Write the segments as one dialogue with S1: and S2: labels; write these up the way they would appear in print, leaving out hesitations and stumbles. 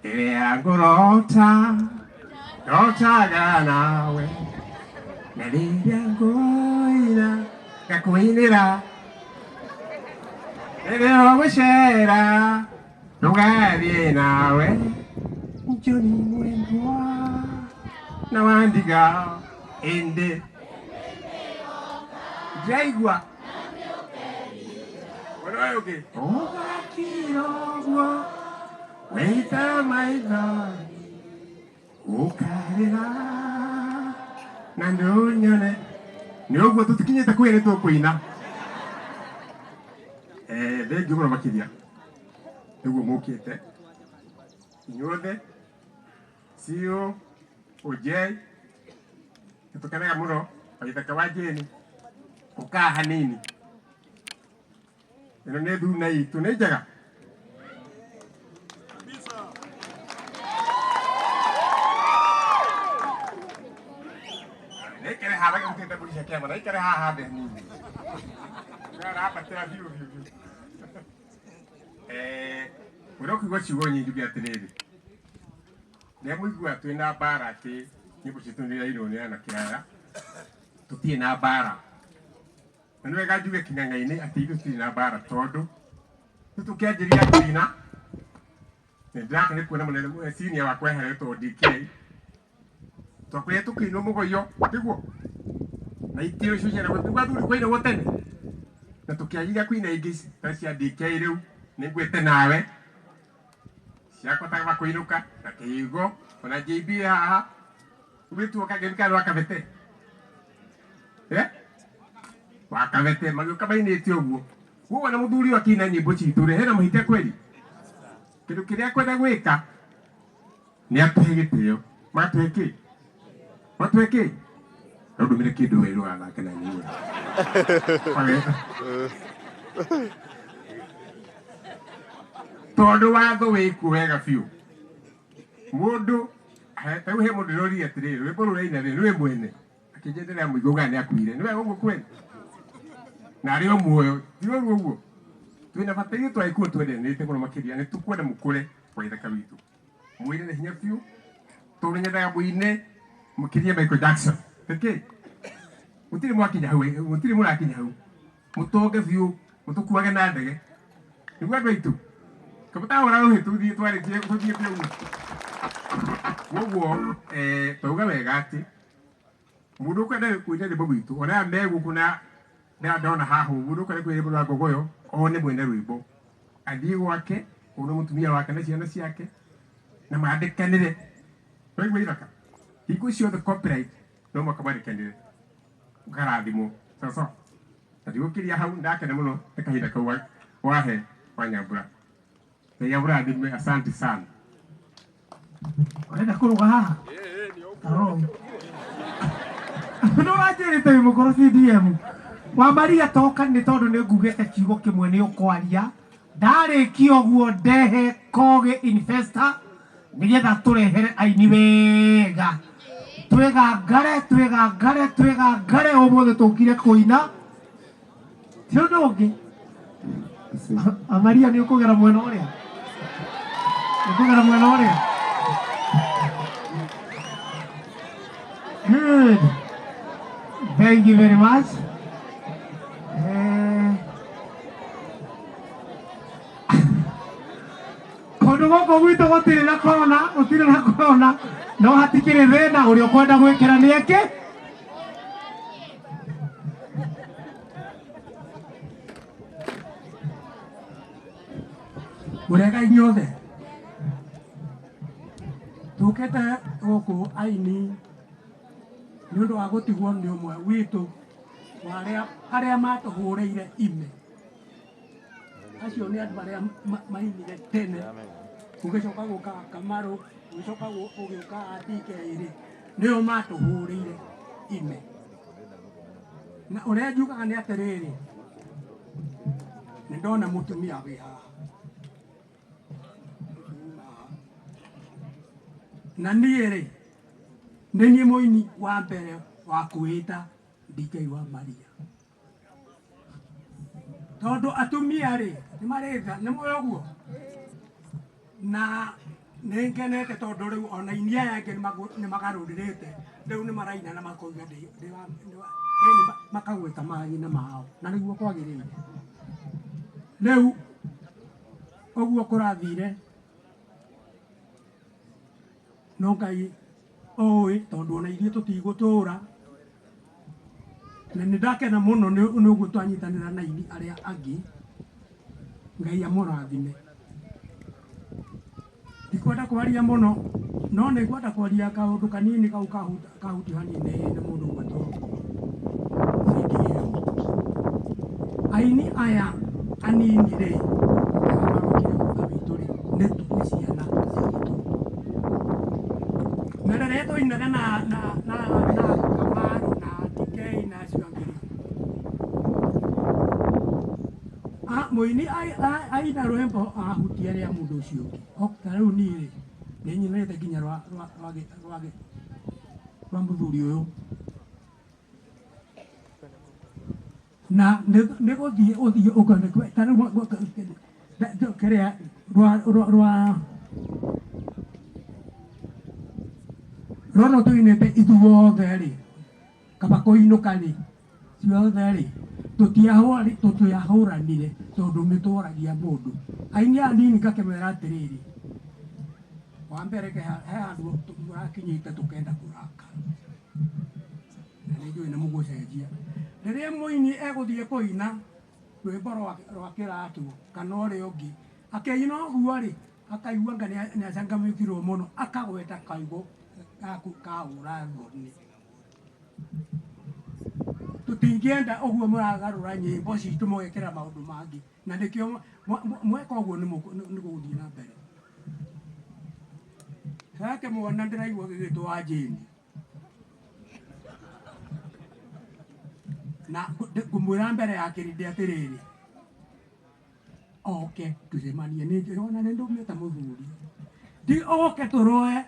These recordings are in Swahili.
S1: ngorota rotaga nawe nariria ngoina gakuinira rĩrĩa gũcera ndũgathiĩ nawe njoni mwendwa na wandiga ende jaigua wanayoge ũgakirogwo wĩta maitho ũkarĩra na ndũnyone nĩ ũguo tũtikinyĩte kwĩrĩ tũkũina thengiũ mũno makĩria nĩguo mũkĩte inyuothe CEO Ojei nĩtũkenaga mũno Waithaka wa Jeni ũkaa hanini ĩno nĩ thuna itũ nĩ njega nĩkĩrĩ haha gũtĩte mbũri kĩama nĩkĩrĩ haha mbere nini rapatĩra biũ ũrokĩgua ciugo nyingĩ gĩa atĩrĩrĩ rĩrĩa mũigua twĩna mbara atĩ nyĩmbo citũ nĩirairwo nĩ anake aya tũtirĩ na mbara na nĩ wega njuge king'ang'a-inĩ atĩ ithuĩ tũtirĩ na mbara tondũ tũkĩanjĩria kũina nĩndĩraka nĩ kuona mũnene senior wakwa eheretwo DK twakwĩrĩa tũkĩinwo mũgoyo nĩguo na itĩo icio ciana gwathuri kwainagwo tene na tũkĩagiria kũina ingĩ ta cia DK rĩu nĩngwĩte nawe ciakotaga kũinũka na kĩhigo ona JB haha ũgĩtuo kageni karĩ wakabete wakabete magĩũka mainĩte ũguo guo na mũthuri akĩina nyĩmbo citũ rĩ hena mahĩtia kweri kĩndũ kĩrĩa kwenda gwĩka nĩ atũhe gĩtĩo matũhe kĩ no ndũmĩre kĩndũ werũ wanake na niĩ tondũ watho wĩkuo wega biũ mũndũ rĩu he mũndũ ndĩrorire atĩrĩrĩ rwĩmbo rũraina rĩ rwĩ mwene akĩnjenderera mũigua ũgaya nĩ akuire nĩ wega ũguo kweli na arĩ o muoyo tiũru ũguo twĩna bata ithuĩ twaikuo twendanĩte mũno makĩria nĩ tũkwenda mũkũre Waithaka witũ mwĩre nĩ hinya biũ tondũ nyendaga mũine mũkĩria Michael Jackson pekee mũtirĩ mwakinya hau mũtirĩ mũrakinya hau mũtonge biũ mũtũkuage na ndege nĩguo andũ aitũ kabutahora ũhĩ tũthiĩ twarĩtie tũthiĩte ũguo ũguo twauga wega atĩ mũndũ ũkwenda kũina rwĩmbo rwitũ ona aya me gũkũ na ndona haha mũndũ ũkwenda kũina rwĩmbo rwa Ngogoyo one mwene rwĩmbo athiĩ gwake one mũtumia wake na ciana ciake na mandĩkanĩre waigua Waithaka hingo ciothe copyright no mũhaka mandĩkanĩre ũkarathimwo sawa na ndigũkĩria hau ndakena mũno nĩ kahinda kau wahe Wanyambura Ngai amũrathime asante sana ũrenda kũrũga haha no wanjĩrĩte wĩ mũkoroki DM wambaria toka nĩ tondũ nĩ ngugĩte kiugo kĩmwe nĩ ũkwaria ndarĩkia ũguo ndehe Koge Investor nĩgetha tũrehere aini wega twĩgangare ũmũthĩ tũkire kũina ti ũndũ ũngĩ Amaria nĩ ũkũgera mwena ũrĩa Good. Thank you very much. Kũndũ gũkũ gwitũ gũtirĩ na corona no hatikĩrĩ thĩna ũrĩa ũkwenda gwĩkĩra nĩ eke mũrega inyuothe tũkĩte gũkũ aini nĩ ũndũ wa gũtigwo nĩ ũmwe witũ arĩa matũhũrĩire ime acio nĩ andũ arĩa mainire tene gũgĩcoka gũka Kamarũ gũgĩcoka gũgĩũka atikeire nĩo matũhũrĩire ime na ũrĩa njugaga nĩ atĩrĩrĩ nĩ ndona mũtumia wĩ haha na niĩ rĩ nĩ niĩ mũini wa mbere wa kwĩĩta DK wa Maria tondũ atumia rĩ nĩ marĩtha nĩ mũĩ ũguo na
S2: Nĩngenete tondũ rĩu ona ini aya angĩ nĩmagarũrĩrĩte rĩu nĩmaraina na makoiga makagweta manyina mao na nĩguo kwagĩrĩire. Rĩu ũguo kũrathire no Ngai oĩ tondũ ona ithuĩ tũtigũtũũra na nĩndakena mũno nĩũguo twanyitanĩra na ini arĩa angĩ. Ngai amũrathime. Ndikwenda kwaria mũno no nĩngwenda kwaria kaũndũ kanini kau kahuti hanini nĩ mũndũ gwetwo Gwitikirio. Aini aya anini rĩ marokire thutha witũ rĩ nĩ ciana citũ na rĩrĩa twainaga na Kamaru na Dikei na acio angĩ mũini aina rwĩmbo ahutia rĩa mũndũ ũcio ũngĩ. Ta rĩu niĩ rĩ nĩnyinĩte nginya rwa mũthuri ũyũ na nĩgũthiĩ ũthiĩ ta rĩu kĩrĩa rwano tũinĩte ithuothe rĩ kaba kũinũka rĩ ciothe rĩ tũtiahũranire tondũ nĩtworagia mũndũ. Aini anini ngakĩmera atĩrĩrĩ wa mbere he handũ mũrakinyĩte tũkenda kũrakara na nĩnjũĩ nĩmũgũcenjia. Rĩrĩa mũini egũthiĩ kũina rwĩmbo rwa kĩratũ kana ũrĩa ũngĩ akĩina ũguo rĩ akaigua anga nĩacangamĩkirwo mũno akagweta kaigũ gaku kaũra thoni. Tũtingĩenda ũguo mũragarũra nyĩmbo citũ mũgekĩra maũndũ mangĩ na nĩkĩo mweka ũguo nĩgũgũthiĩ na mbere. Hake mwana ndĩraigua gĩgĩtwo wa Jane na ngũmwĩra mbere ya kĩrĩndĩ atĩrĩrĩ oke tũcemanie nĩnjĩrona nĩndũmĩte mũthuri ndi oke tũrũe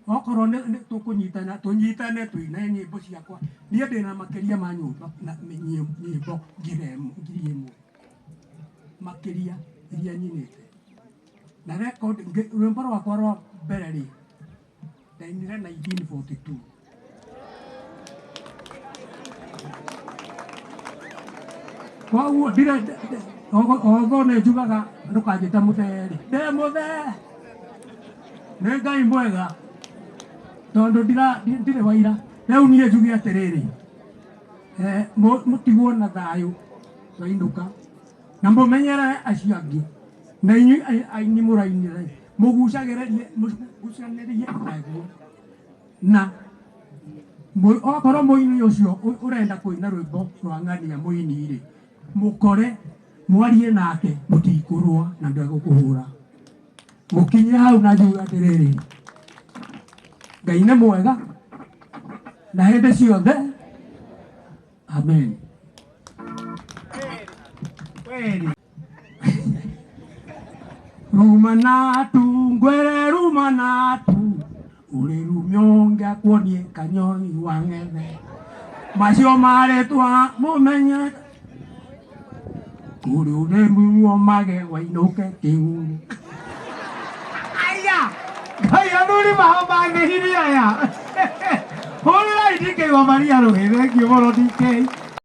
S2: okorwo tũkũnyitana tũnyitane tũine nyĩmbo ciakwa. Niĩ ndĩna makĩria ma nyĩmbo ngiri ĩmwe makĩria iria nyinĩte na record rwĩmbo rwakwa rwa mbere rĩ ndainire 1942. Koguo otho nĩnjugaga ndũkanjĩte mũthee rĩ ndĩ mũthee nĩ Ngai mwega tondũ ndirĩ waira. Rĩu niĩ njuge atĩrĩrĩ mũtigwo na thayũ wainũka na mũmenyere acio angĩ na inyuĩ aini mũrainĩra mũgucagĩrĩrie naguo na okorwo mũini ũcio ũrenda kũina rwĩmbo rwa ng'ania mũini rĩ mũkore mwarie nake mũtikũrũa na ndegũkũhũra. Mũkinye hau na njuge atĩrĩrĩ Ngai nĩ mwega na hĩndĩ ciothe. Amen. Rumanatu ngwere rumanatu uri rumyonge kwonie kanyoni wang'ethe macio maretwa mumenye kuri uremuo mage wainuke kĩng'ũng'u. Aya Ngai athuri mahombanĩhirie aya hũrĩra idike wa Maria rũhĩ thengio mũno DK.